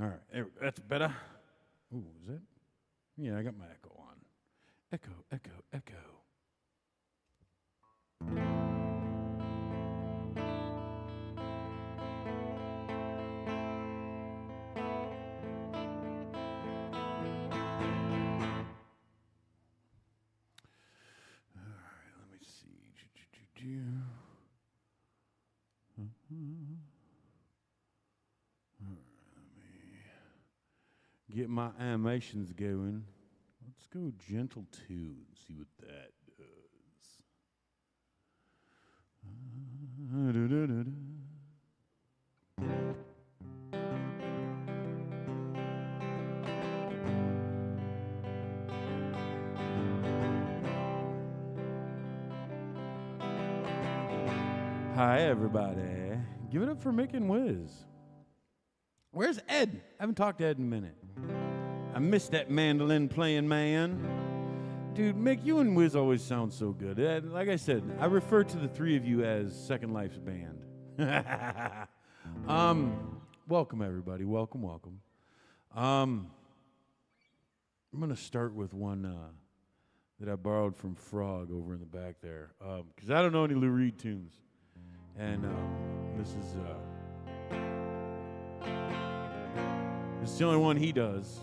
All right, that's better. Ooh, is it? Yeah, I got my echo on. Echo, echo, echo. All right, let me see. Get my animations going. Let's go gentle 2 and see what that does. Hi, everybody. Give it up for Mick and Wiz. Where's Ed? I haven't talked to Ed in a minute. I miss that mandolin playing man. Dude, Mick, you and Wiz always sound so good. Like I said, I refer to the three of you as Second Life's band. Welcome, everybody. Welcome, welcome. I'm going to start with one that I borrowed from Frogg over in the back there. Because I don't know any Lou Reed tunes. And this is the only one he does.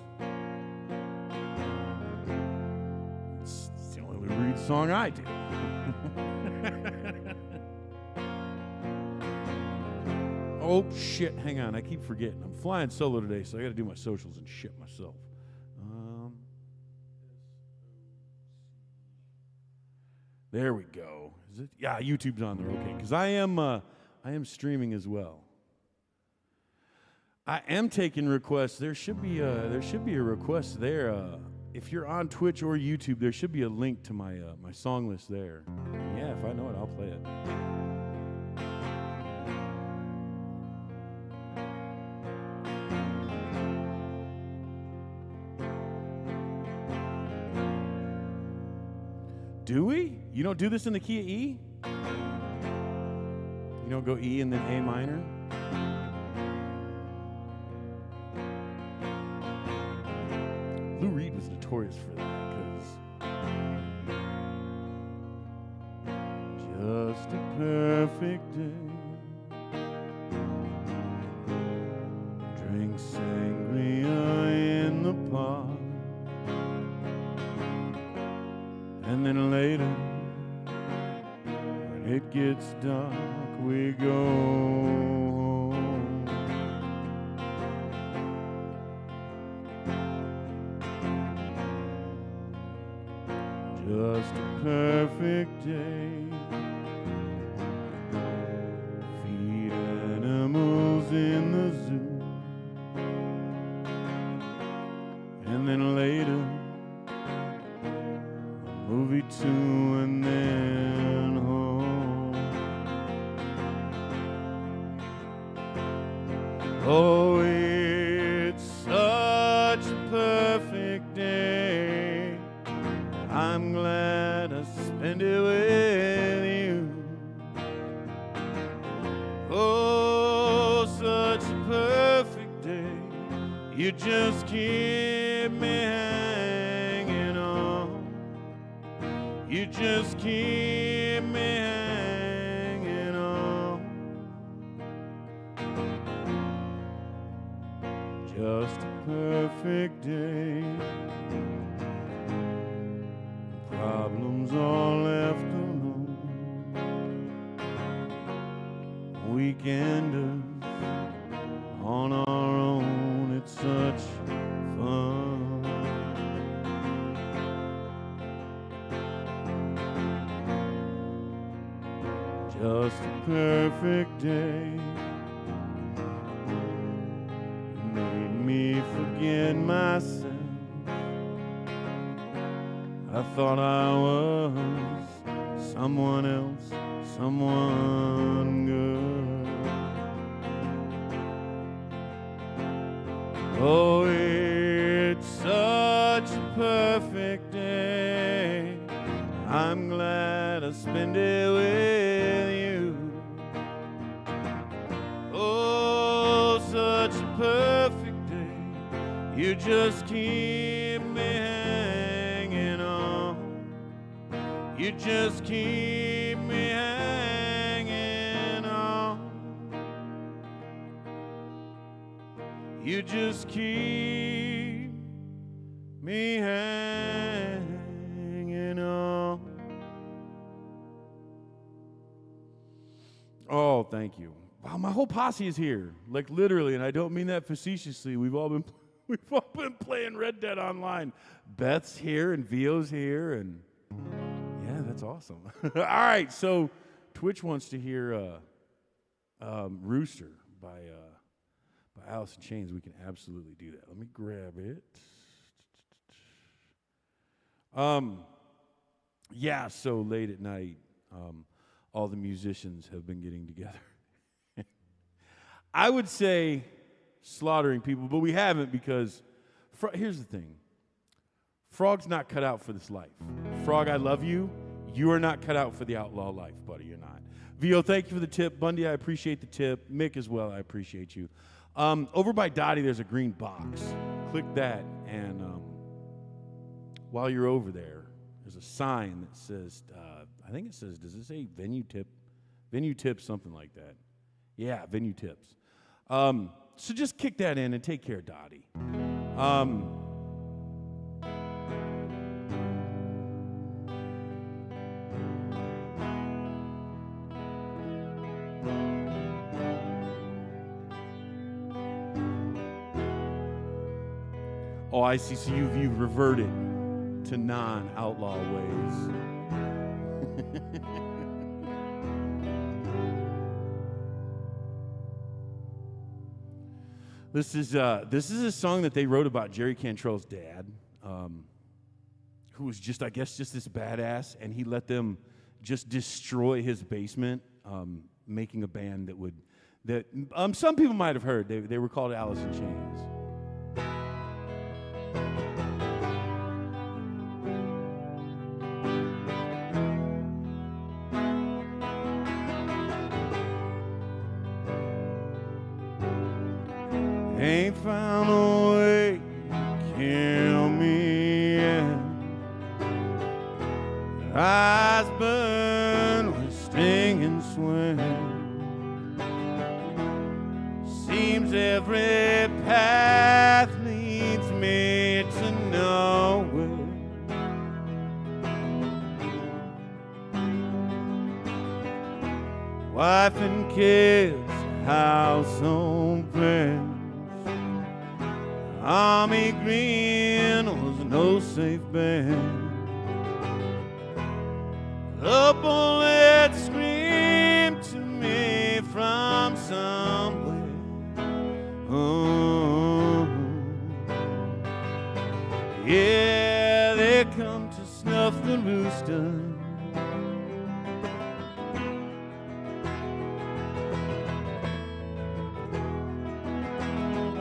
It's the only Lou Reed song I do. Oh, shit, hang on. I keep forgetting. I'm flying solo today, so I got to do my socials and shit myself. There we go. Is it? Yeah, YouTube's on there. Okay, because I am streaming as well. I am taking requests. There should be a request there. If you're on Twitch or YouTube, there should be a link to my my song list there. Yeah, if I know it, I'll play it. Do we? You don't do this in the key of E? You don't go E and then A minor? Lou Reed was notorious for that, because just a perfect day. Drink sangria in the park. And then later, when it gets dark, we go home. Just a perfect day. Feed animals in the zoo. And then later, movie 2 and then home. Oh, it's such a perfect day. I'm glad I spent it with you. Oh, such a perfect day. You just keep me hanging on. You just keep me hanging on. Just a perfect day. Problems all left alone. Weekenders on our own. It's such fun. Just a perfect day. You made me forget myself. I thought I was someone else, someone good. Oh, it's such a perfect day. I'm glad I spent it with you. Oh, such a perfect day. You just keep me hanging on. You just keep me hanging on. You just keep me hanging on. Oh, thank you. Wow, my whole posse is here, like literally, and I don't mean that facetiously. We've all been playing Red Dead Online. Beth's here and Vio's here, and yeah, that's awesome. All right, so Twitch wants to hear "Rooster" by Alice in Chains. We can absolutely do that. Let me grab it. Yeah, so late at night, all the musicians have been getting together. I would say slaughtering people, but we haven't because here's the thing. Frogg's not cut out for this life. Frogg, I love you. You are not cut out for the outlaw life, buddy. You're not. Vio, thank you for the tip. Bundy, I appreciate the tip. Mick as well, I appreciate you. Over by Dottie, there's a green box. Click that, and while you're over there, there's a sign that says, I think it says, does it say venue tip? Venue tips, something like that. Yeah, venue tips. So just kick that in and take care of Dottie. Oh, I see. So you've reverted to non-outlaw ways. This is a song that they wrote about Jerry Cantrell's dad, who was just, I guess, just this badass, and he let them just destroy his basement, making a band that some people might have heard. They were called Alice in Chains. Ain't found a way to kill me yet. Your eyes burn with stinging sweat. Seems every path leads me to nowhere. Wife and kids, house on prayer. Army green was no safe bet. The bullet screamed to me from somewhere. Oh, yeah, they come to snuff the rooster.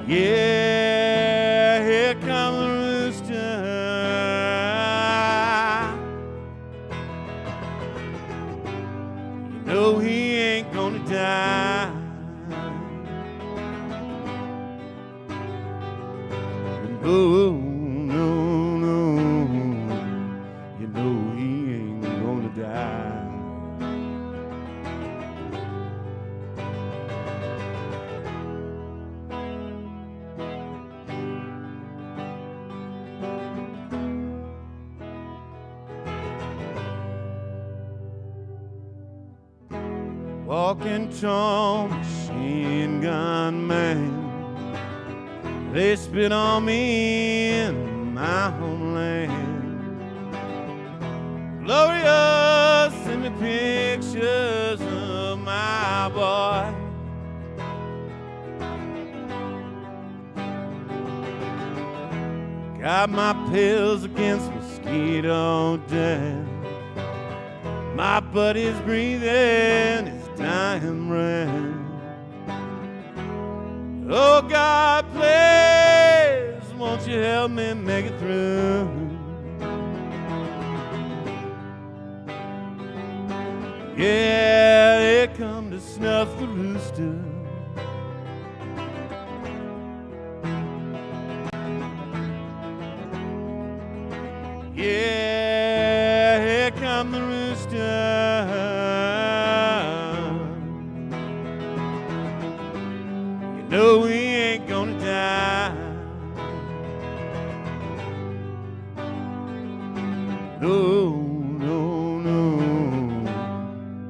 Yeah, here comes the rooster. You know he ain't gonna die. No, no, no. You know he ain't gonna die. Walking tall, machine gun man. They spit on me in my homeland. Glorious, send me pictures of my boy. Got my pills against mosquito death. My buddy's breathing his dying breath. Oh God, please, won't you help me make it through? Yeah, they come to snuff the rooster. You know he ain't gonna die. No, no, no.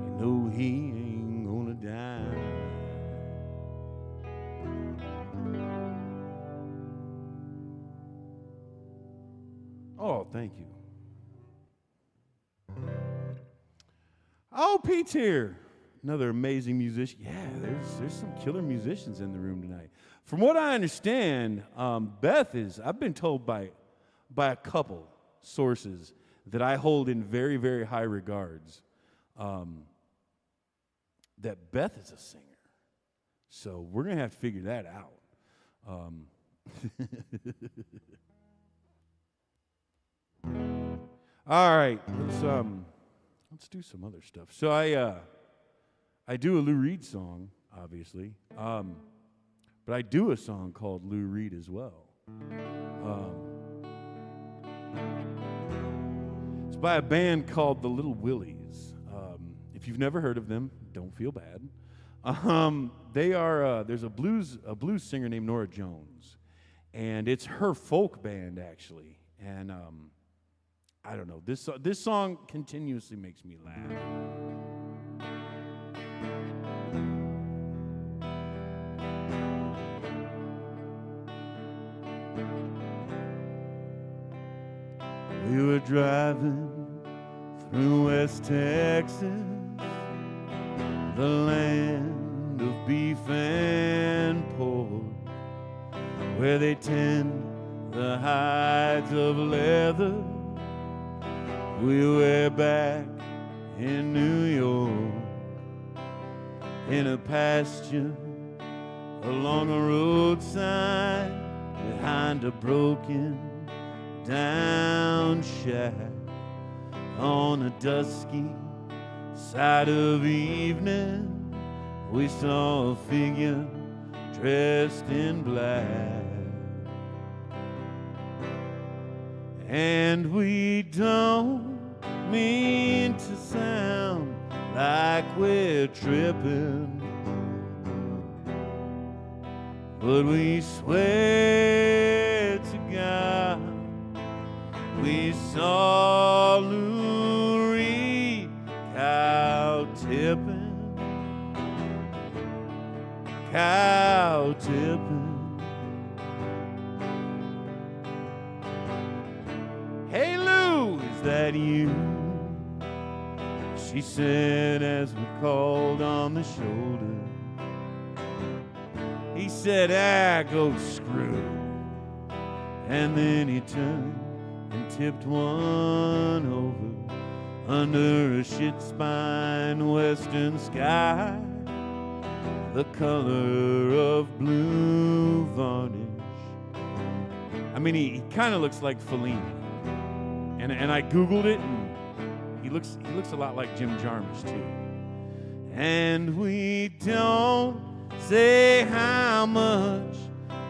You know he ain't gonna die. Oh, thank you. Oh, Pete's here. Another amazing musician. Yeah, there's some killer musicians in the room tonight. From what I understand, Beth is, I've been told by a couple sources that I hold in very, very high regards, that Beth is a singer. So we're going to have to figure that out. All right, let's do some other stuff. So I do a Lou Reed song, obviously, but I do a song called Lou Reed as well. It's by a band called the Little Willies. If you've never heard of them, don't feel bad. They are there's a blues singer named Nora Jones, and it's her folk band actually. And I don't know, this song continuously makes me laugh. We were driving through West Texas, the land of beef and pork, where they tend the hides of leather. We were back in New York, in a pasture along a roadside, behind a broken down shack. On a dusky side of evening, we saw a figure dressed in black. And we don't mean to sound like we're tripping, but we swear to God we saw Lou Reed cow tipping. Hey Lou, is that you? She said as we called on the shoulder. He said, go screw. And then he turned and tipped one over under a shit-spine western sky, the color of blue varnish. I mean, he kind of looks like Fellini. And I Googled it, and he looks a lot like Jim Jarmusch, too. And we don't say how much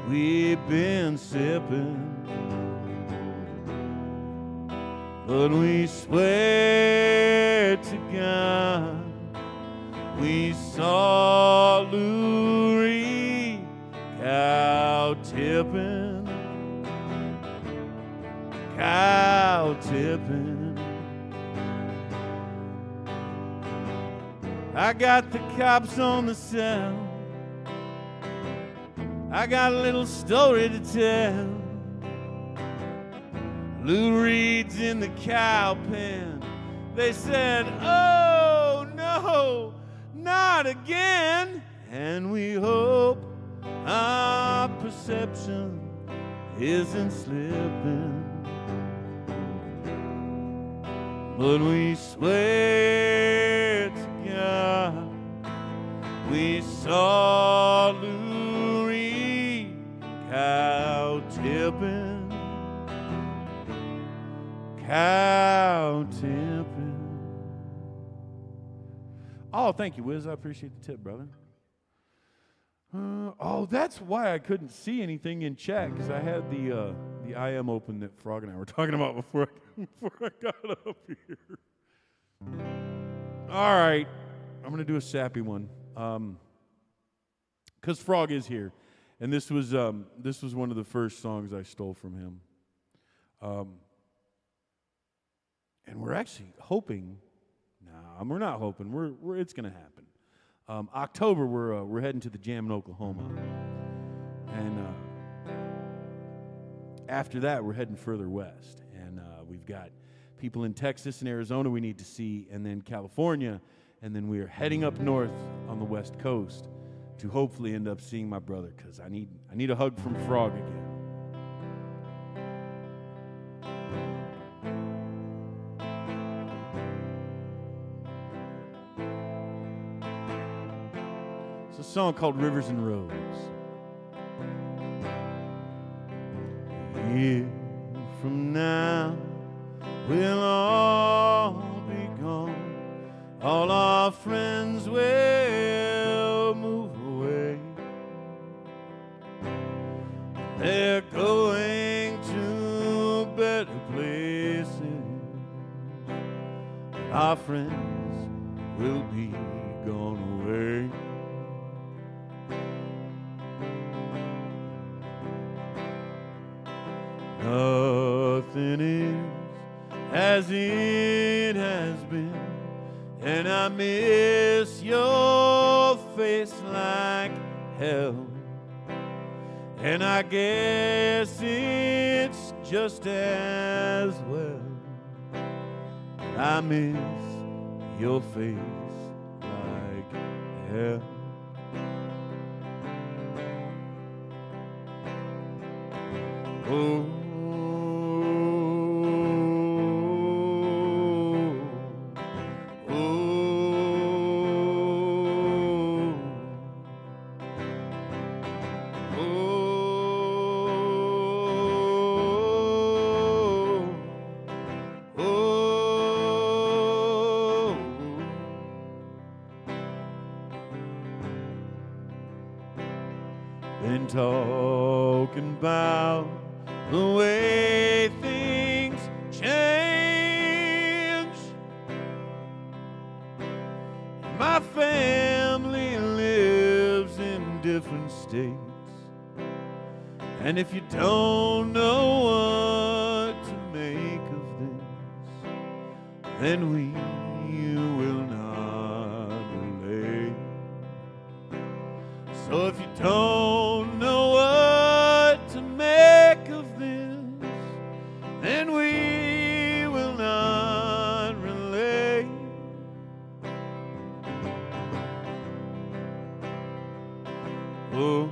we've been sipping, but we swear to God we saw Lou Reed cow tipping. I got the cops on the cell. I got a little story to tell. Lou Reed's in the cow pen. They said, oh no, not again. And we hope our perception isn't slipping, but we swear to God we saw Lou Reed cow tipping. Oh, thank you, Wiz. I appreciate the tip, brother. That's why I couldn't see anything in chat, because I had the IM open that Frogg and I were talking about before I got up here. All right. I'm going to do a sappy one. Because Frogg is here. And this was one of the first songs I stole from him. And we're actually hoping, we're not hoping, it's going to happen. October, we're heading to the Jam in Oklahoma. And after that, we're heading further west. And we've got people in Texas and Arizona we need to see, and then California. And then we are heading up north on the West Coast to hopefully end up seeing my brother, because I need a hug from Frogg again. It's a song called Rivers and Roads. A year from now, we'll all be gone. All our friends will move away. They're going to better places. Our friends will be gone away. Nothing is as it has been, and I miss your face like hell. And I guess it's just as well. I miss your face like hell. Oh. Been talking about the way things change. My family lives in different states, and if you don't know what to make of this, then we will not relate. So if you don't know what to make of this, then we will not relate. Oh.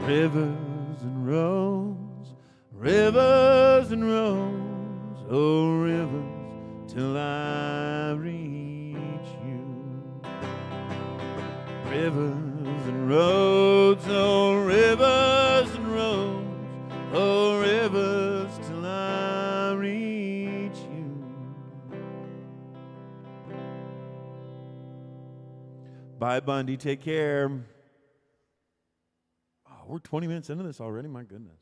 Rivers and roads, rivers and roads, oh rivers, till I reach you. Rivers and roads, oh rivers and roads, oh rivers, till I reach you. Bye, Bundy. Take care. We're 20 minutes into this already. My goodness.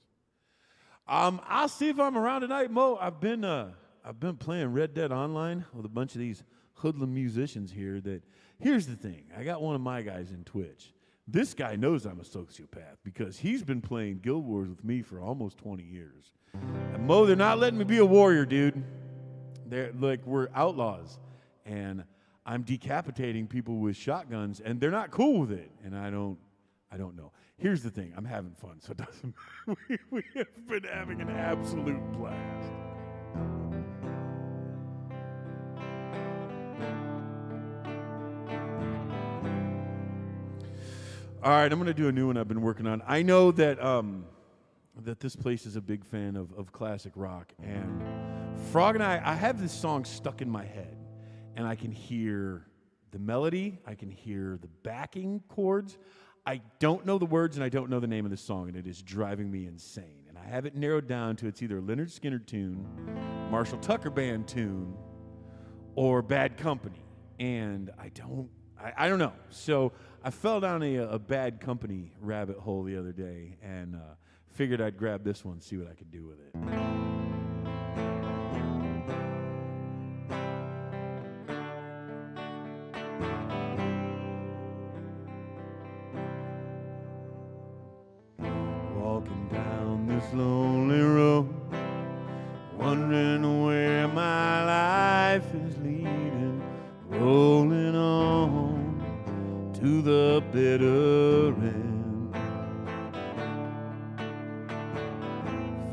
I'll see if I'm around tonight, Mo. I've been playing Red Dead Online with a bunch of these hoodlum musicians here. Here's the thing. I got one of my guys in Twitch. This guy knows I'm a sociopath because he's been playing Guild Wars with me for almost 20 years. And Mo, they're not letting me be a warrior, dude. They're like, we're outlaws, and I'm decapitating people with shotguns, and they're not cool with it. And I don't know. Here's the thing, I'm having fun, so it doesn't we have been having an absolute blast. All right, I'm going to do a new one I've been working on. I know that that this place is a big fan of classic rock, and Frogg and I have this song stuck in my head, and I can hear the melody, I can hear the backing chords. I don't know the words, and I don't know the name of the song, and it is driving me insane. And I have it narrowed down to it's either a Lynyrd Skynyrd tune, Marshall Tucker Band tune, or Bad Company. And I don't know. So I fell down a Bad Company rabbit hole the other day, and figured I'd grab this one, see what I could do with it. Walking down this lonely road, wondering where my life is leading, rolling on to the bitter end,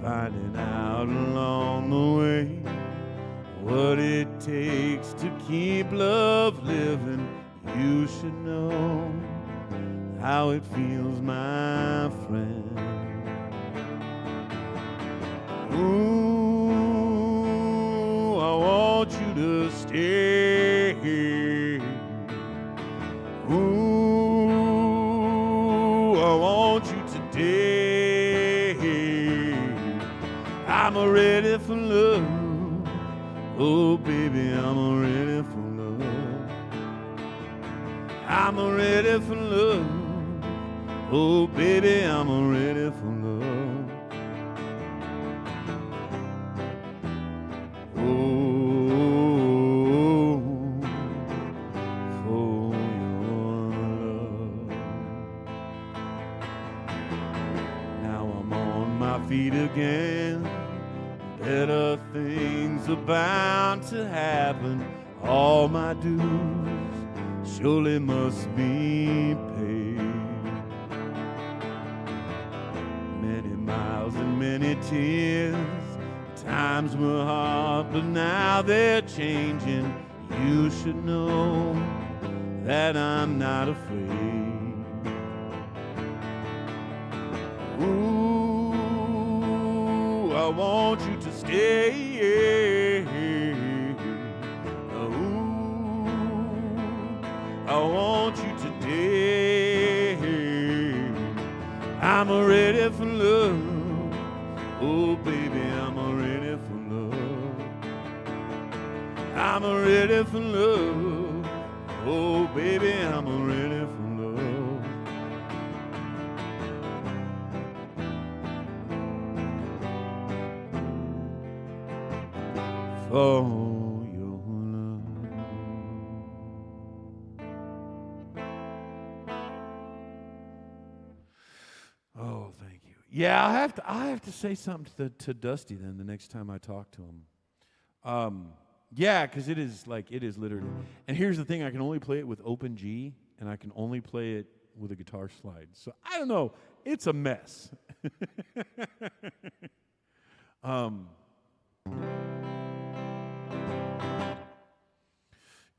finding out along the way what it takes to keep love living. You should know how it feels, my friend. Ooh, I want you to stay. Ooh, I want you today. I'm ready for love. Oh, baby, I'm ready for love. I'm ready for love. Oh, baby, I'm ready for love. Feet again, better things are bound to happen. All my dues surely must be paid. Many miles and many tears, times were hard, but now they're changing. You should know that I'm not afraid. Ooh, I want you to stay. Ooh, I want you today. I'm ready for love. Oh, baby, I'm ready for love. I'm ready for love. Oh, baby, I'm ready for love. For your love. Oh, thank you. Yeah, I have to say something to Dusty then the next time I talk to him. Yeah, because it is literally. And here's the thing: I can only play it with open G, and I can only play it with a guitar slide. So I don't know. It's a mess.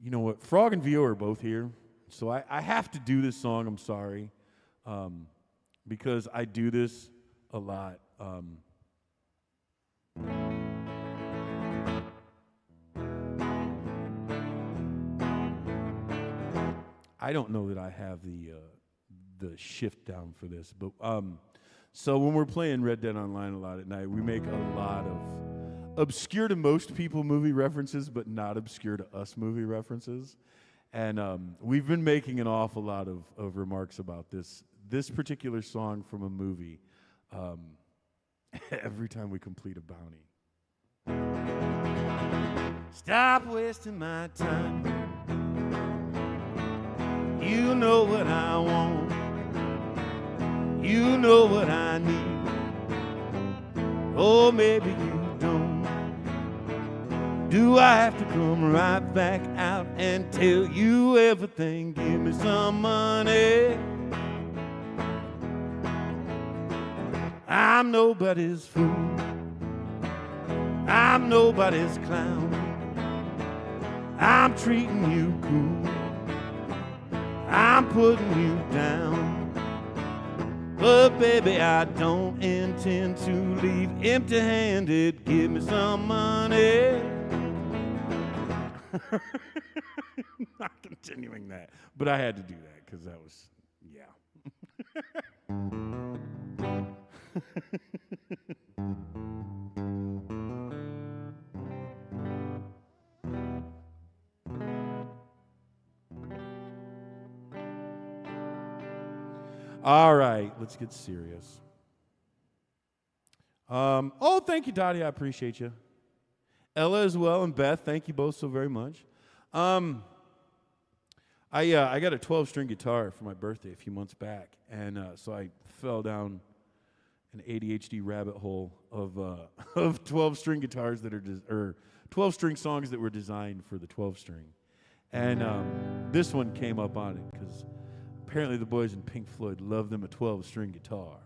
You know what? Frogg and Vio are both here, so I have to do this song. I'm sorry, because I do this a lot. I don't know that I have the shift down for this, but so when we're playing Red Dead Online a lot at night, we make a lot of obscure to most people movie references, but not obscure to us movie references. And we've been making an awful lot of remarks about this particular song from a movie every time we complete a bounty. Stop wasting my time. You know what I want. You know what I need. Oh, maybe you don't. Do I have to come right back out and tell you everything? Give me some money. I'm nobody's fool. I'm nobody's clown. I'm treating you cool. I'm putting you down. But baby, I don't intend to leave empty-handed. Give me some money. Not continuing that, but I had to do that because that was, yeah. All right, let's get serious. Thank you, Dottie. I appreciate you. Ella as well, and Beth. Thank you both so very much. I got a 12-string guitar for my birthday a few months back, and so I fell down an ADHD rabbit hole of 12-string guitars that are or 12-string songs that were designed for the 12-string, and this one came up on it because apparently the boys in Pink Floyd love them a 12-string guitar.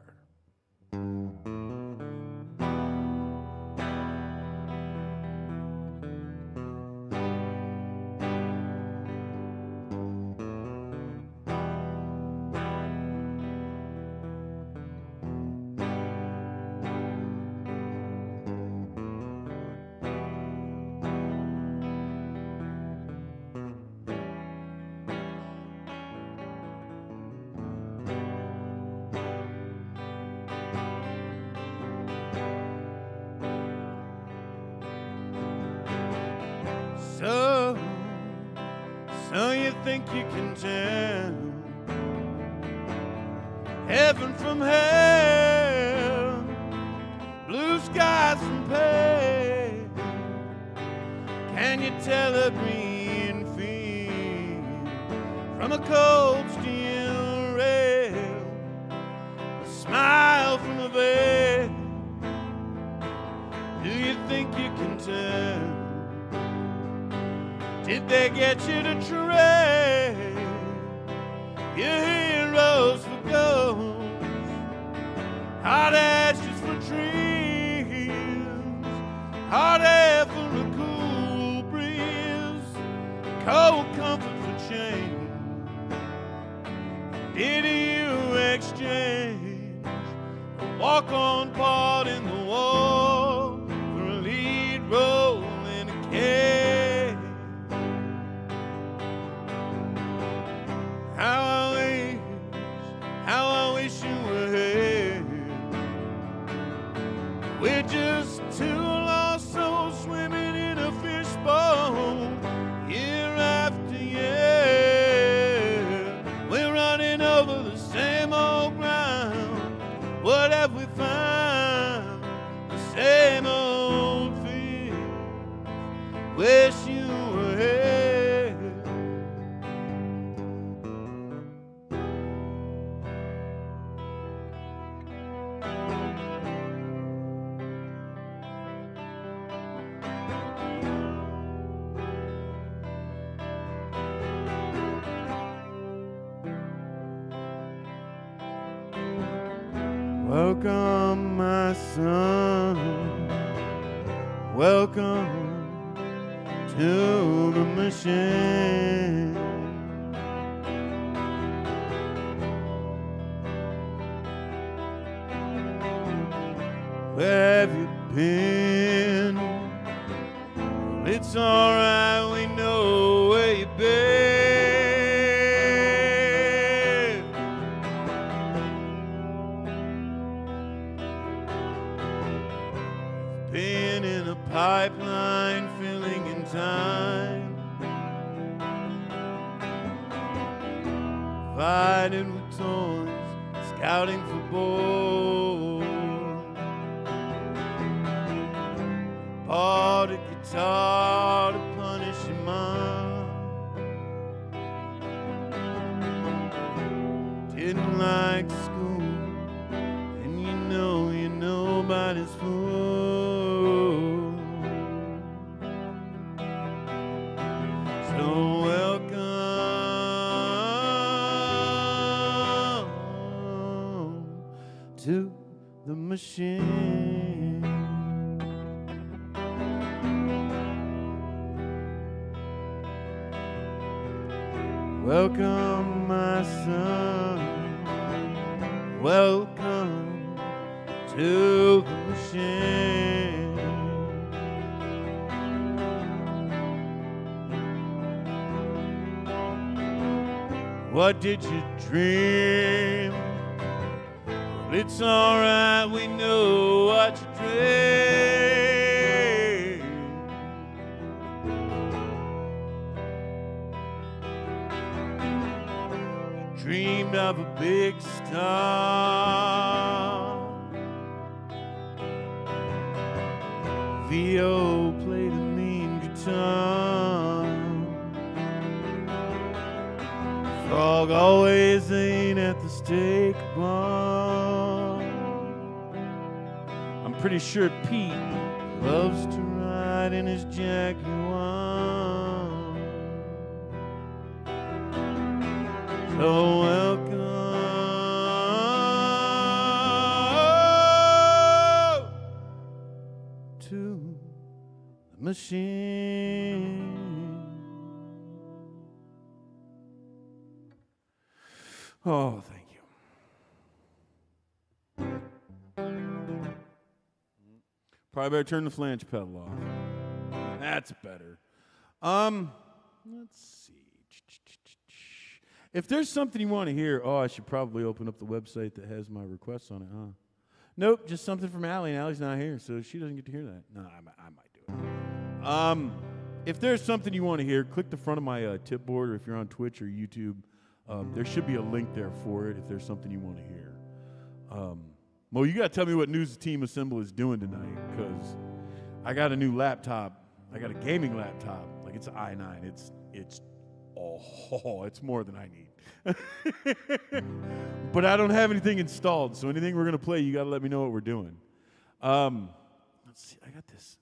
So you think you can tell heaven from hell, blue skies from pale? Can you tell a green field from a cold steel rail, a smile from a veil? Do you think you can tell? Did they get you to trade your heroes for gold, hot ashes for trees, hot air for a cool breeze, cold comfort for change? Did you exchange a walk-on part in the wall for a lead role in a cage? How I wish you were here. We're just two lost souls swimming in a fishbowl, year after year. We're running over the same old ground. What have we found? The same old field. Wish you were here. Welcome, my son. Welcome to the machine. Where have you been? Well, it's alright, we know where you've been. Been in a pipeline filling in time, fighting with toys, scouting for boys. Bought a guitar to punish your mom. Didn't like school, and you know you're nobody's fool. So welcome to the machine. Welcome, my son. Welcome to the machine. What did you dream? Well, it's all right, we know what you dream. You dreamed of a big star. VO played a mean guitar. Frogg always ain't at the steak bar. I'm pretty sure Pete loves to ride in his Jaguar. So welcome to the machine. Oh, thank you. Probably better turn the flange pedal off. That's better. Let's see. If there's something you want to hear, I should probably open up the website that has my requests on it, huh? Nope, just something from Allie, and Allie's not here, so she doesn't get to hear that. No, I might do it. If there's something you want to hear, click the front of my tip board, or if you're on Twitch or YouTube, there should be a link there for it if there's something you want to hear. Mo, you got to tell me what News Team Assemble is doing tonight, because I got a new laptop. I got a gaming laptop. Like, it's an i9. It's more than I need. But I don't have anything installed, so anything we're going to play, you got to let me know what we're doing. Let's see. I got this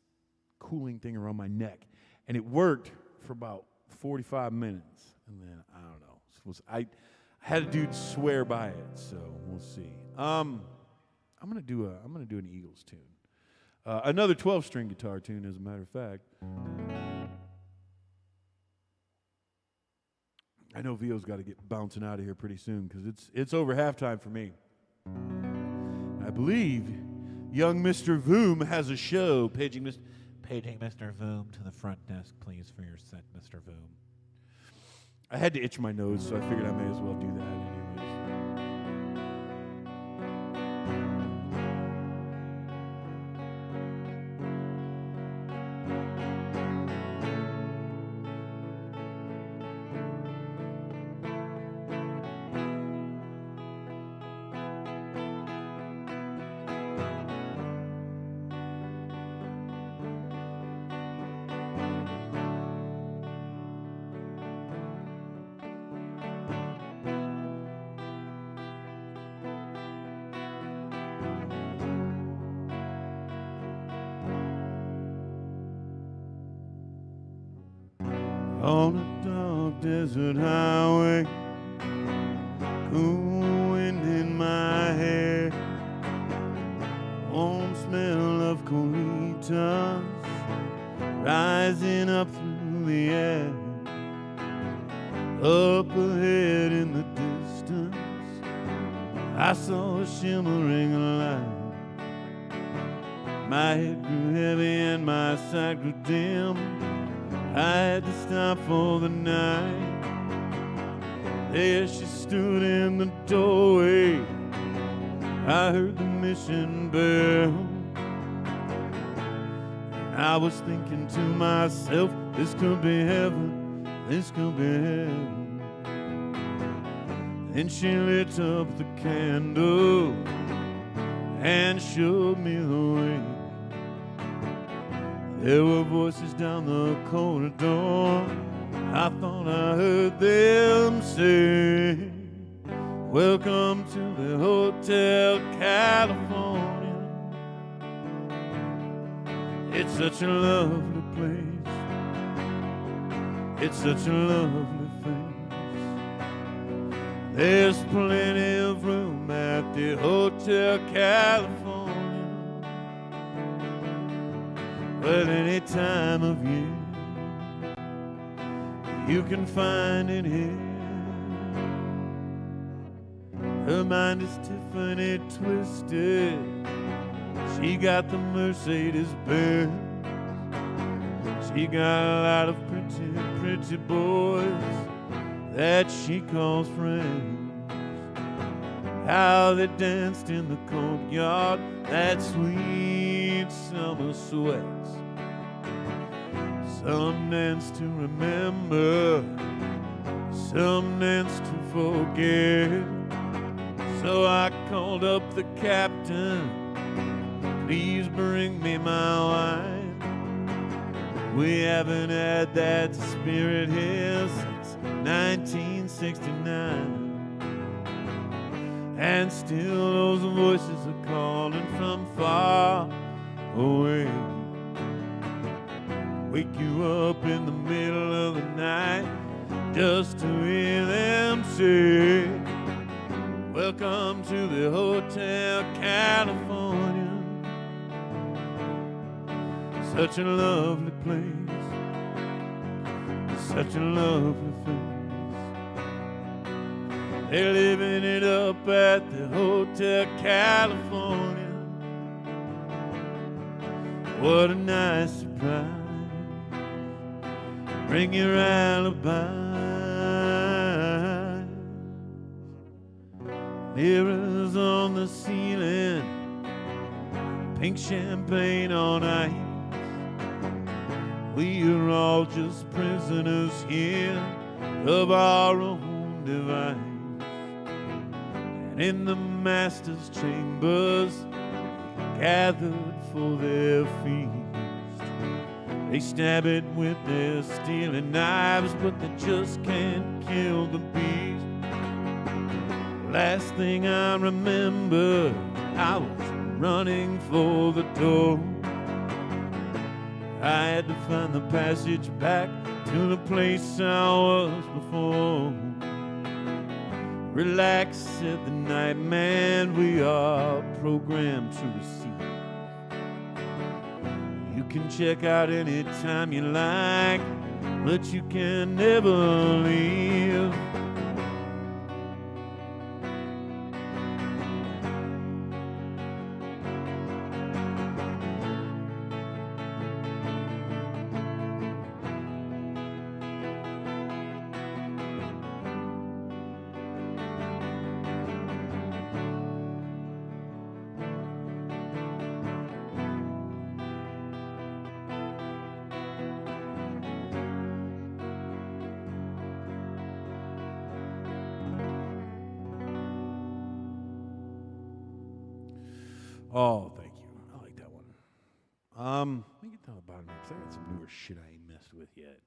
cooling thing around my neck, and it worked for about 45 minutes, and then I don't know. I had a dude swear by it, so we'll see. I'm gonna do an Eagles tune, another 12-string guitar tune, as a matter of fact. I know Vio's got to get bouncing out of here pretty soon because it's over halftime for me. I believe young Mr. Voom has a show. Paging Mr. Voom to the front desk, please, for your set, Mr. Voom. I had to itch my nose, so I figured I may as well do that anyways. On a dark desert highway, cool wind in my hair, warm smell of colitas rising up through the air. Up ahead in the distance, I saw a shimmering light. My head grew heavy and my sight grew dim. I had to stop for the night. There she stood in the doorway. I heard the mission bell. And I was thinking to myself, this could be heaven, this could be heaven. Then she lit up the candle and showed me the way. There were voices down the corridor. I thought I heard them say, welcome to the Hotel California. It's such a lovely place. It's such a lovely face. There's plenty of room at the Hotel California. Well, any time of year, you can find it here. Her mind is Tiffany twisted. She got the Mercedes Benz. She got a lot of pretty boys that she calls friends. How they danced in the courtyard, that sweet summer sweats. Some dance to remember, some dance to forget. So I called up the captain, please bring me my wine. We haven't had that spirit here since 1969. And still those voices are calling from far away. Wake you up in the middle of the night just to hear them say, welcome to the Hotel California. Such a lovely place, such a lovely place. They're living it up at the Hotel California. What a nice surprise. Bring your alibi. Mirrors on the ceiling, pink champagne on ice. We are all just prisoners here of our own device. And in the master's chambers, gathered for their feast. They stab it with their stealing knives, but they just can't kill the beast. Last thing I remember, I was running for the door. I had to find the passage back to the place I was before. Relax, said the night man, we are programmed to receive. You can check out any time you like, but you can never leave. Oh, thank you. I like that one. Let me get down the bottom here, because I got some newer shit I ain't messed with yet.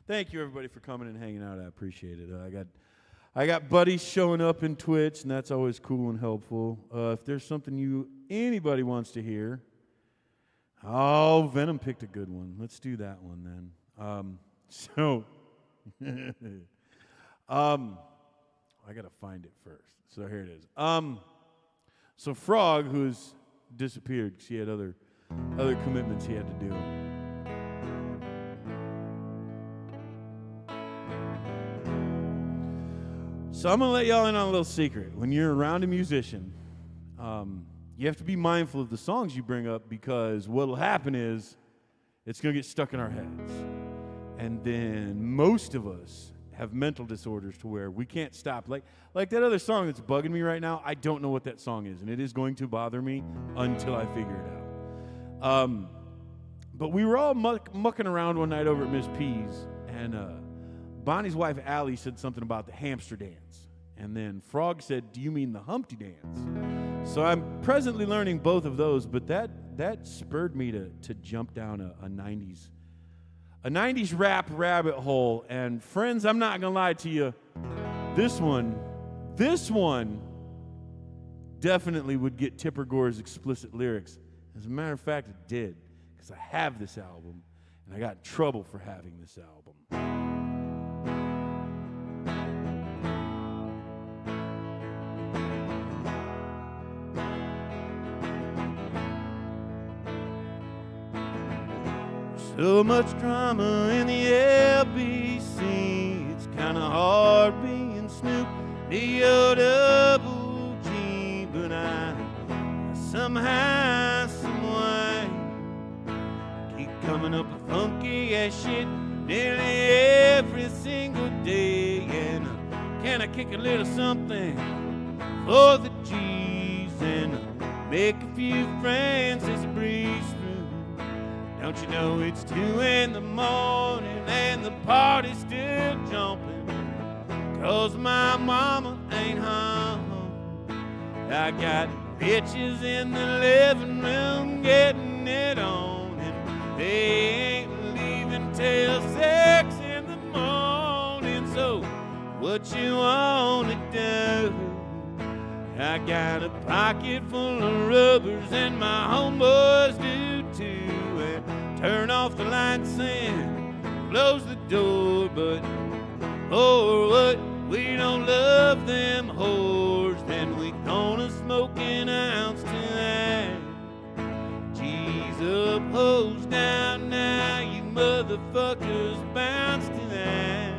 Thank you, everybody, for coming and hanging out. I appreciate it. I got buddies showing up in Twitch, and that's always cool and helpful. If there's something anybody wants to hear, Venom picked a good one. Let's do that one then. I gotta find it first. So here it is. So Frogg, who's disappeared because he had other commitments he had to do. So I'm gonna let y'all in on a little secret. When you're around a musician, you have to be mindful of the songs you bring up, because what'll happen is it's gonna get stuck in our heads, and then most of us have mental disorders to where we can't stop. Like that other song that's bugging me right now, I don't know what that song is, and it is going to bother me until I figure it out. But we were all mucking around one night over at Miss P's, and Bonnie's wife, Allie, said something about the hamster dance. And then Frogg said, do you mean the Humpty dance? So I'm presently learning both of those, but that spurred me to jump down a 90s rap rabbit hole. And friends, I'm not gonna lie to you, this one definitely would get Tipper Gore's explicit lyrics. As a matter of fact, it did, because I have this album, and I got in trouble for having this album. So much drama in the LBC, it's kinda hard being smooth. D-O-double-G, but I somehow, someway keep coming up with funky ass shit nearly every single day. And can I kick a little something for the G's and make a few friends as a breeze through? Don't you know it's 2 in the morning and the party's still jumping? 'Cause my mama ain't home. I got bitches in the living room getting it on, and they ain't leaving till 6 in the morning. So what you wanna do? I got a pocket full of rubbers and my homeboys do too. And turn off the lights and close the door, but oh, what we don't love them whores, then we gonna smoke an ounce tonight. G's up, hoes down now, you motherfuckers bounce to that.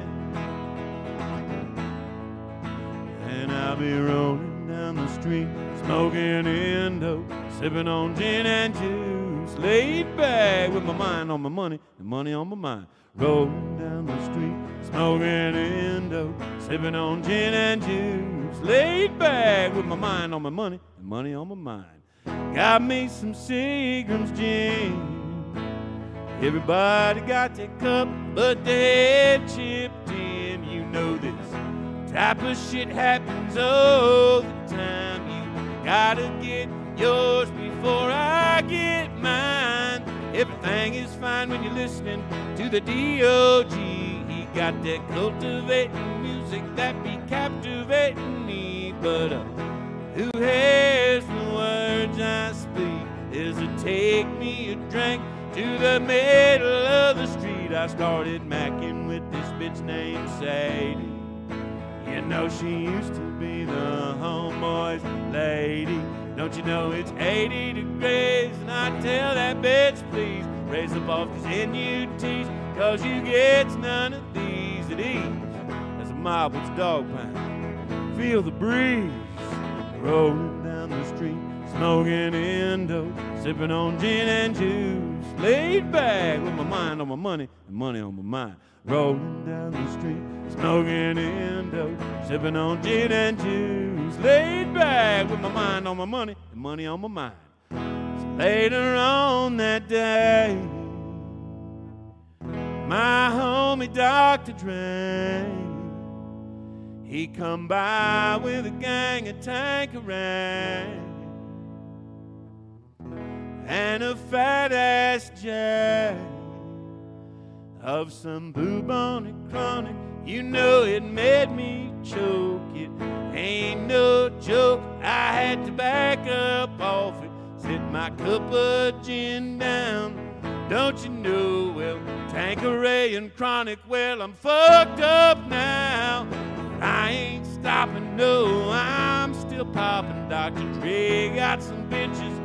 And I'll be rolling down the street, smoking Indo, sipping on gin and juice, laid back with my mind on my money and money on my mind. Rolling down the street, smoking Indo, sipping on gin and juice, laid back with my mind on my money and money on my mind. Got me some Seagram's gin. Everybody got their cup, but they head chipped in. You know this type of shit happens all the time. You gotta get yours before I get mine. Everything is fine when you're listening to the D.O.G. He got that cultivating music that be captivating me. But who has the words I speak? Is it take me a drink to the middle of the street? I started macking with this bitch named Sadie. You know she used to be the homeboy's lady. Don't you know it's 80 degrees? And I tell that bitch, please raise up off these NUTs, 'cause you get none of these at ease. As a mob with dog pound, feel the breeze. Rolling down the street, smoking Indo, sipping on gin and juice, laid back with my mind on my money and money on my mind. Rolling down the street, smoking Indo, sipping on gin and juice, laid back with my mind on my money and money on my mind. So later on that day, my homie Dr. Dre, he come by with a gang of Tanqueray and a fat-ass jack of some bubonic chronic. You know it made me choke. It ain't no joke. I had to back up off it, sit my cup of gin down. Don't you know, well, Tanqueray and chronic, well, I'm fucked up now. I ain't stopping, no, I'm still popping. Dr. Dre got some bitches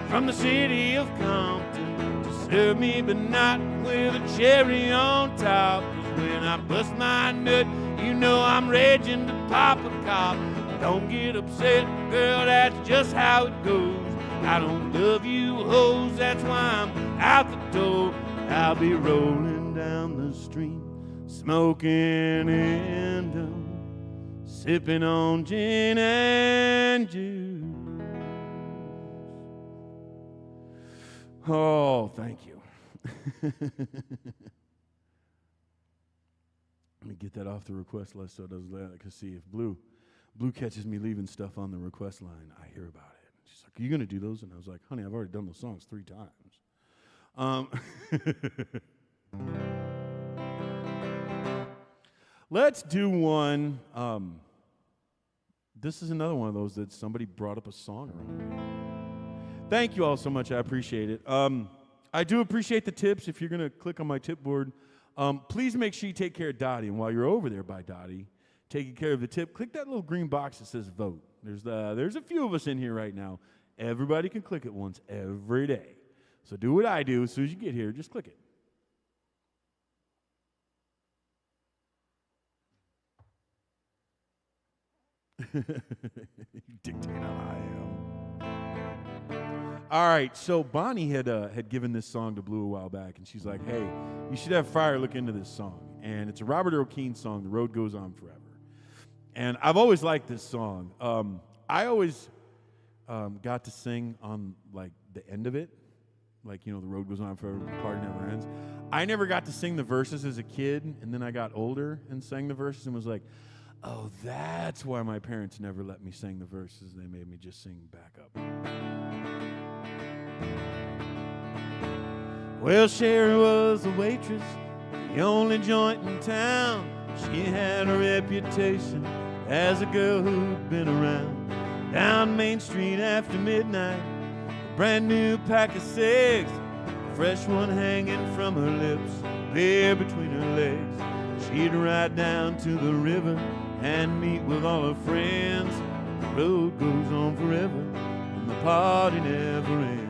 from the city of Compton to serve me, but not with a cherry on top. 'Cause when I bust my nut, you know I'm raging to pop a cop. Don't get upset, girl, that's just how it goes. I don't love you hoes, that's why I'm out the door. I'll be rolling down the street, smoking Indo, sipping on gin and juice. Oh, thank you. Let me get that off the request list so it doesn't let. Because see, if Blue catches me leaving stuff on the request line, I hear about it. She's like, "Are you gonna do those?" And I was like, "Honey, I've already done those songs 3 times." Let's do one. This is another one of those that somebody brought up a song around. Thank you all so much. I appreciate it. I do appreciate the tips. If you're going to click on my tip board, please make sure you take care of Dottie. And while you're over there by Dottie, taking care of the tip, click that little green box that says vote. There's a few of us in here right now. Everybody can click it once every day. So do what I do. As soon as you get here, just click it. You dictate how I am. All right, so Bonnie had given this song to Blue a while back, and she's like, hey, you should have Fire look into this song. And it's a Robert Earl Keen song, The Road Goes On Forever. And I've always liked this song. I always got to sing on, like, the end of it. Like, you know, The Road Goes On Forever, the party never ends. I never got to sing the verses as a kid, and then I got older and sang the verses and was like, oh, that's why my parents never let me sing the verses. They made me just sing back up. Well, Sherry was a waitress, the only joint in town. She had a reputation as a girl who'd been around. Down Main Street after midnight, a brand new pack of cigs, a fresh one hanging from her lips, beer between her legs. She'd ride down to the river and meet with all her friends. The road goes on forever and the party never ends.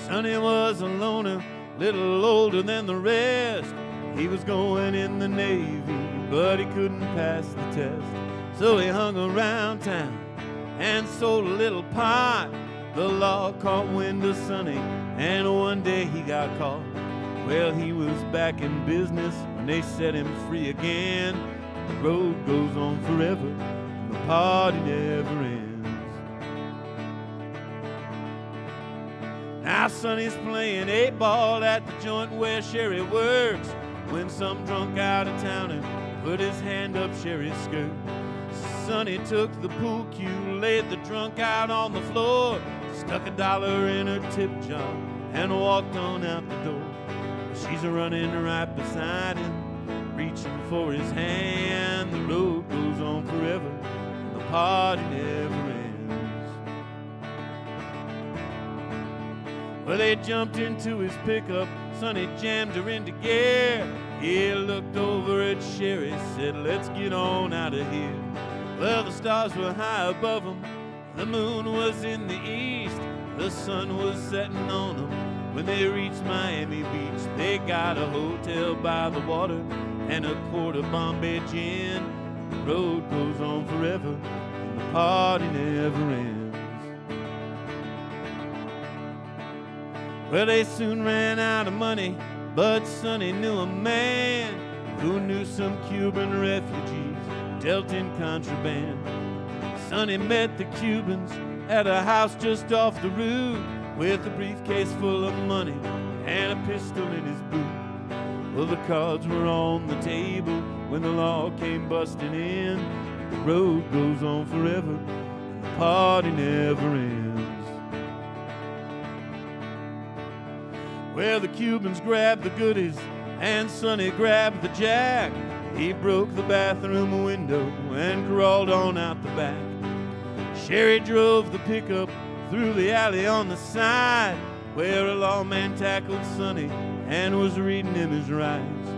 Sonny was a loner, little older than the rest. He was going in the Navy, but he couldn't pass the test. So he hung around town and sold a little pot. The law caught wind of Sonny, and one day he got caught. Well, he was back in business when they set him free again. The road goes on forever, and the party never ends. Now Sonny's playing 8-ball at the joint where Sherry works, when some drunk out of towner put his hand up Sherry's skirt. Sonny took the pool cue, laid the drunk out on the floor, stuck $1 in her tip jar, and walked on out the door. She's running right beside him, reaching for his hand. The road goes on forever, and the party never ends. Well, they jumped into his pickup, Sonny jammed her into gear. He looked over at Sherry, said, let's get on out of here. Well, the stars were high above them, the moon was in the east, the sun was setting on them. When they reached Miami Beach, they got a hotel by the water and a quart of Bombay gin. The road goes on forever, and the party never ends. Well, they soon ran out of money, but Sonny knew a man who knew some Cuban refugees dealt in contraband. Sonny met the Cubans at a house just off the route with a briefcase full of money and a pistol in his boot. Well, the cards were on the table when the law came busting in. The road goes on forever, and the party never ends. Well, the Cubans grabbed the goodies and Sonny grabbed the jack. He broke the bathroom window and crawled on out the back. Sherry drove the pickup through the alley on the side where a lawman tackled Sonny and was reading him his rights.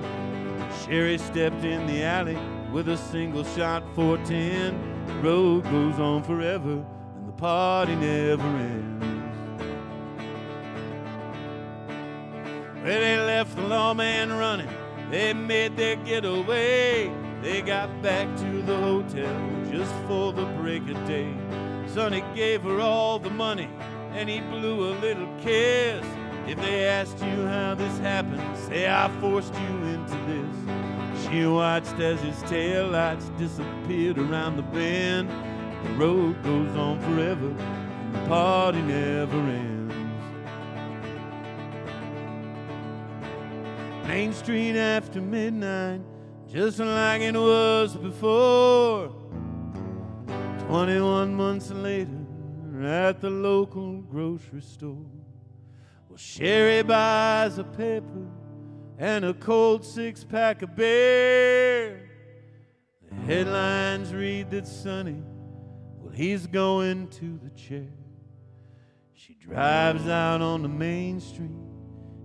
Sherry stepped in the alley with a single shot 410. The road goes on forever and the party never ends. Well, they left the lawman running, they made their getaway. They got back to the hotel just for the break of day. Sonny gave her all the money and he blew a little kiss. If they asked you how this happened, say I forced you into this. She watched as his taillights disappeared around the bend. The road goes on forever and the party never ends. Main Street after midnight, just like it was before. 21 months later, at the local grocery store. Well, Sherry buys a paper and a cold 6-pack of beer. The headlines read that Sonny, well, he's going to the chair. She drives out on the main street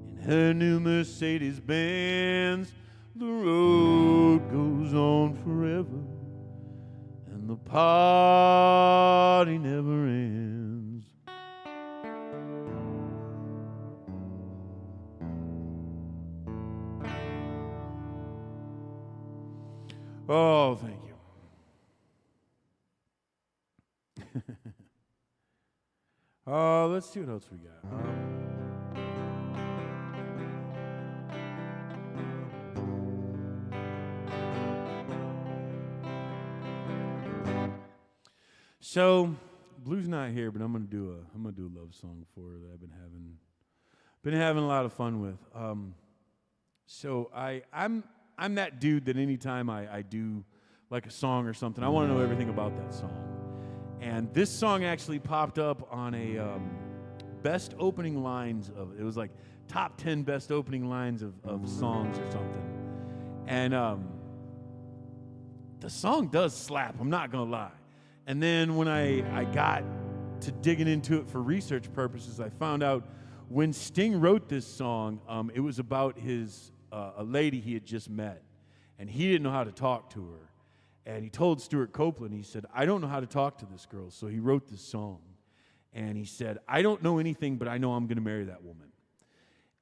in her new Mercedes-Benz. The road goes on forever and the party never ends. Oh, thank you. Let's see what else we got. So, Blue's not here, but I'm gonna do a love song for her that I've been having a lot of fun with. So I'm that dude that anytime I do like a song or something, I want to know everything about that song. And this song actually popped up on a best opening lines of, it was like top 10 best opening lines of songs or something. And the song does slap, I'm not gonna lie. And then when I got to digging into it for research purposes, I found out when Sting wrote this song, it was about a lady he had just met, and he didn't know how to talk to her. And he told Stuart Copeland, he said, I don't know how to talk to this girl, so he wrote this song. And he said, I don't know anything, but I know I'm going to marry that woman.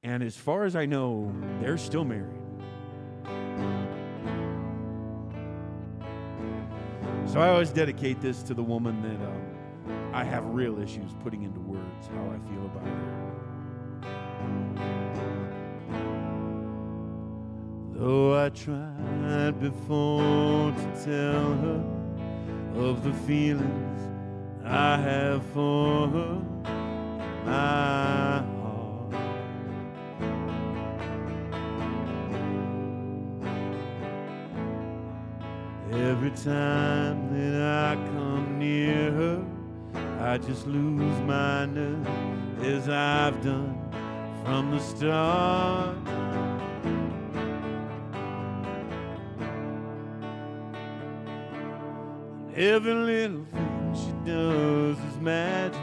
And as far as I know, they're still married. So I always dedicate this to the woman that I have real issues putting into words how I feel about her. Though I tried before to tell her of the feelings I have for her in my heart. Every time that I come near her, I just lose my nerve, as I've done from the start. Every little thing she does is magic.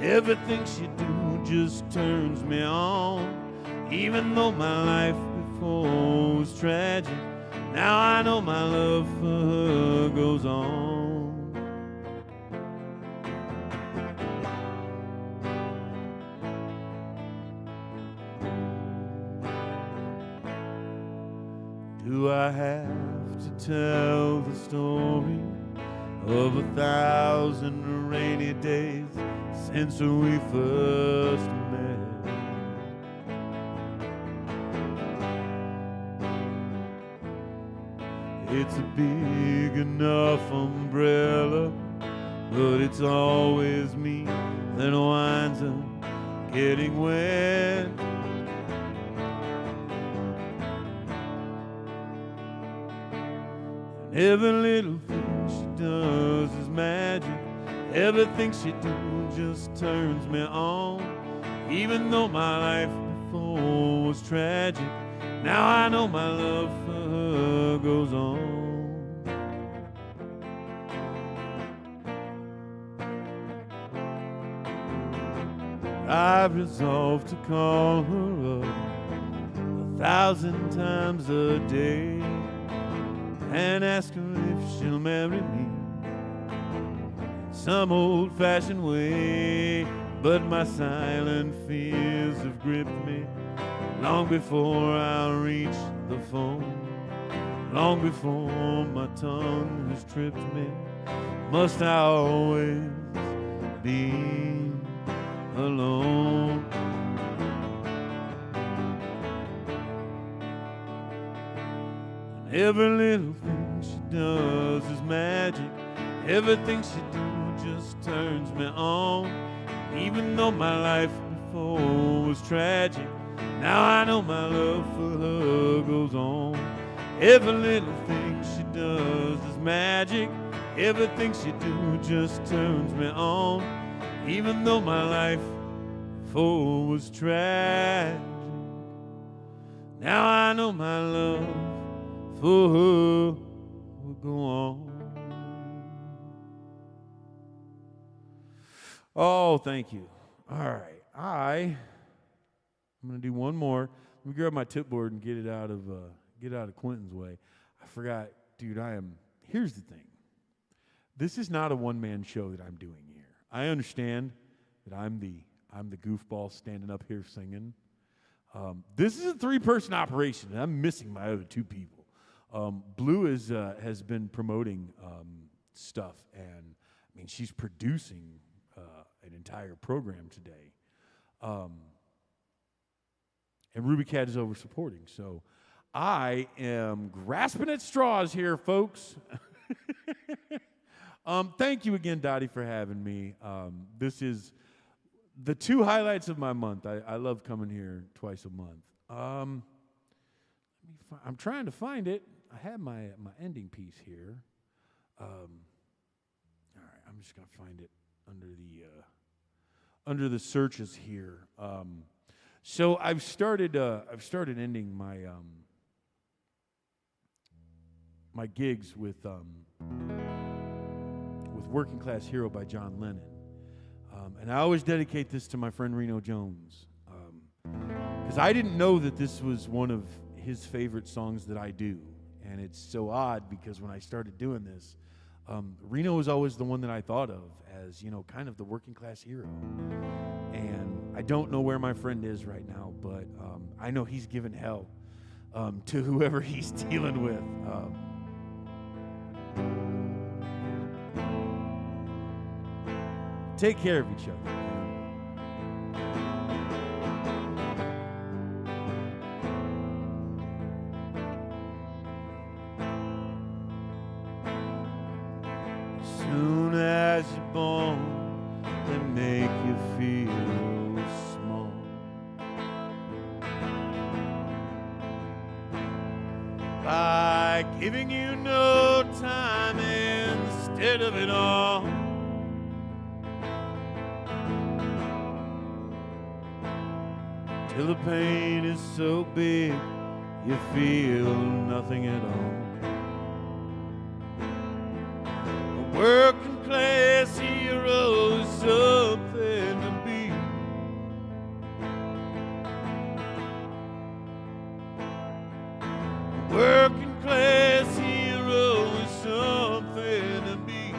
Everything she do just turns me on. Even though my life before was tragic, now I know my love for her goes on. Do I have to tell the story of 1,000 rainy days since we first met? It's a big enough umbrella, but it's always me that winds up getting wet. And every little thing she does is magic. Everything she do just turns me on. Even though my life before was tragic, now I know my love for her goes on. I've resolved to call her up 1,000 times a day and ask her if she'll marry me in some old-fashioned way. But my silent fears have gripped me long before I reach the phone, long before my tongue has tripped me. Must I always be alone? And every little thing she does is magic. Everything she do just turns me on. Even though my life before was tragic, now I know my love for her goes on. Every little thing she does is magic. Everything she do just turns me on. Even though my life before was tragic, now I know my love for her will go on. Oh, thank you. All right, I'm gonna do one more. Let me grab my tip board and get out of Quentin's way. I forgot, dude. Here's the thing. This is not a one-man show that I'm doing here. I understand that I'm the goofball standing up here singing. This is a 3-person operation, and I'm missing my other 2 people. Blue has been promoting stuff, and I mean, she's producing an entire program today. And Ruby Cat is over supporting. So I am grasping at straws here, folks. Thank you again, Dottie, for having me. This is the 2 highlights of my month. I love coming here twice a month. I'm trying to find it. I have my ending piece here. All right, I'm just gonna find it under the searches here. So I've started ending my my gigs with Working Class Hero by John Lennon. And I always dedicate this to my friend Reno Jones. Because I didn't know that this was one of his favorite songs that I do. And it's so odd because when I started doing this, Reno was always the one that I thought of as, you know, kind of the working class hero. And I don't know where my friend is right now, but I know he's giving hell to whoever he's dealing with. Take care of each other. Soon as you're born, they make you feel small. By giving you no time instead of it all. Till the pain is so big, you feel nothing at all. A working class hero is something to be. A working class hero is something to be.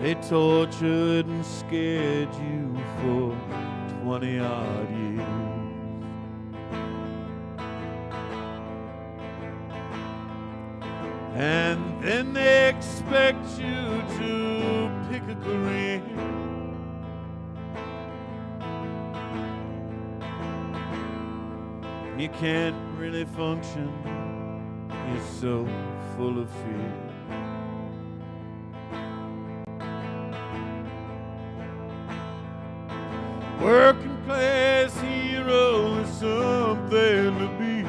They tortured and scared you for 20-odd years. And then they expect you to pick a career. You can't really function, you're so full of fear. Working class hero is something to be.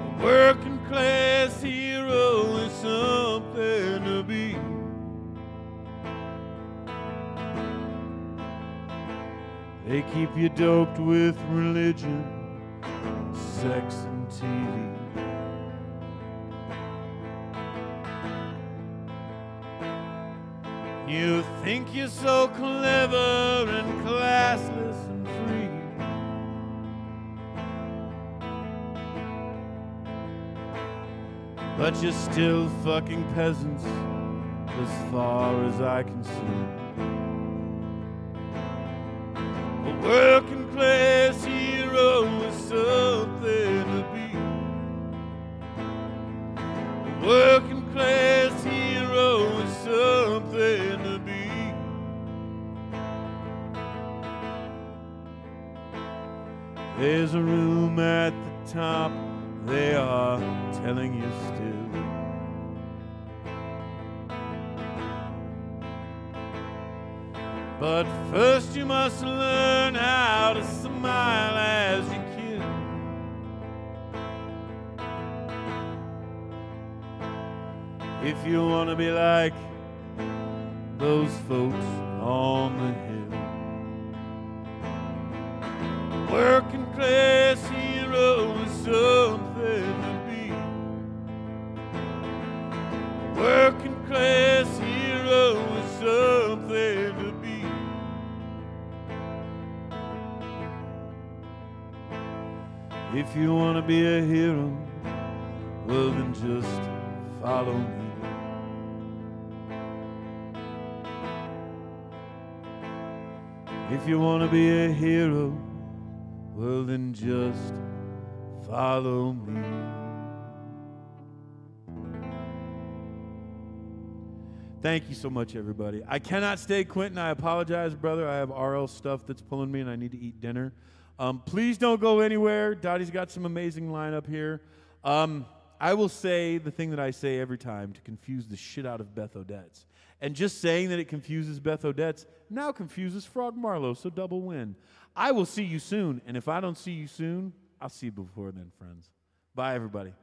A working class hero is something to be. They keep you doped with religion, sex, and TV. You think you're so clever and classless and free. But you're still fucking peasants as far as I can see. A working class hero is something to be. A working class hero is something to be. There's a room at the top, they are telling you still. But first you must learn how to smile as you kill. If you want to be like those folks on the hill. Working class hero is something to be. Working class hero is something to be. If you want to be a hero, well then just follow me. If you want to be a hero, well then just follow me. Thank you so much, everybody. I cannot stay, Quentin. I apologize, brother. I have RL stuff that's pulling me, and I need to eat dinner. Please don't go anywhere. Dottie's got some amazing lineup here. I will say the thing that I say every time to confuse the shit out of Beth Odets. And just saying that it confuses Beth Odets now confuses Frogg Marlowe, so double win. I will see you soon, and if I don't see you soon, I'll see you before then, friends. Bye, everybody.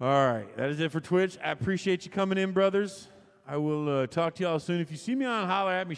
All right, that is it for Twitch. I appreciate you coming in, brothers. I will talk to y'all soon. If you see me on, holler at me.